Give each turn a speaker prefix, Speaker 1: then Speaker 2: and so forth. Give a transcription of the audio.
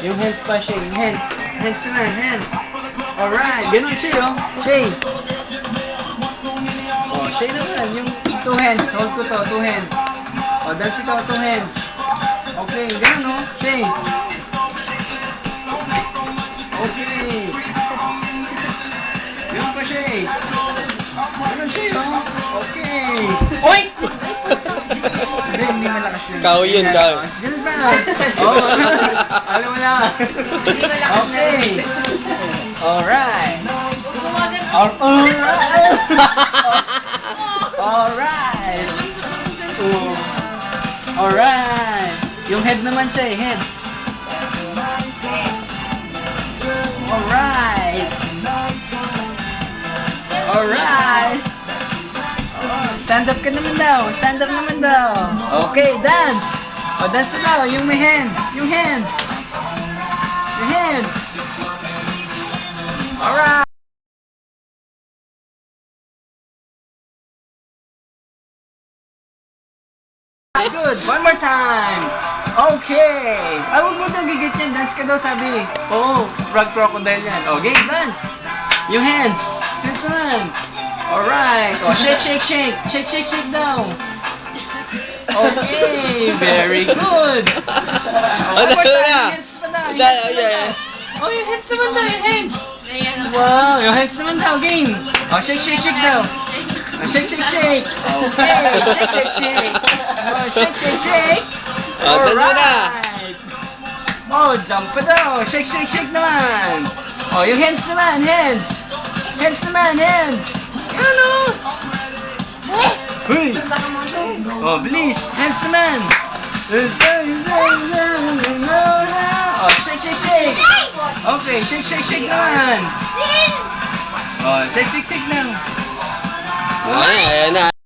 Speaker 1: Yung hands pa, Shay. Yung hands. Hands naman, hands. Alright, ganun, Shay, oh. Shay. Oh, Shay naman. Yung two hands. Hold ko to, two hands. Oh, dance ito, two hands. Okay, ganun, oh. Shay. Okay. Ganun pa, Shay. Ganun, Shay, oh. Okay. Oy! Hindi malakas yun.
Speaker 2: Ikaw yun, ikaw.
Speaker 1: Ganun ba? Oo. Alam mo na. Okay. Alright. Alright. Alright. Alright. Yung head naman siya eh, head. Alright. Alright. Stand up ka naman daw. Stand up naman daw. Okay, dance. O, dance na daw. Yung may hands. Yung hands. Yung hands. Alright. Good. One more time. Okay. Ay, huwag mo daw gigit yan. Dance ka daw, sabi. Oo, frog crocodile yan. Okay, dance. Yung hands. Hands naman. Alright. Oh, shake, shake, shake. Shake, shake, shake daw. Okay. Very good. Oh, one more time. Yung hands pa daw. Yung hands naman daw. Oh, yung hands naman daw. Yung hands. Wow. Yung hands naman daw. Game. Oh, shake, shake, shake daw. Oh, shake, shake, shake. Okay. Shake, shake, shake. Oh, shake, shake, shake.
Speaker 2: Oh, dance mo na.
Speaker 1: Alright. Oh, jump pa daw. Shake, shake, shake naman. Oh, yung hands naman. Hands. Hands naman. Hands. Ano? Huy. Oh, bilis. Hands naman. Oh, shake, shake, shake. Okay, shake, shake, shake naman. Oh, shake, shake, shake na.
Speaker 2: Ayan na,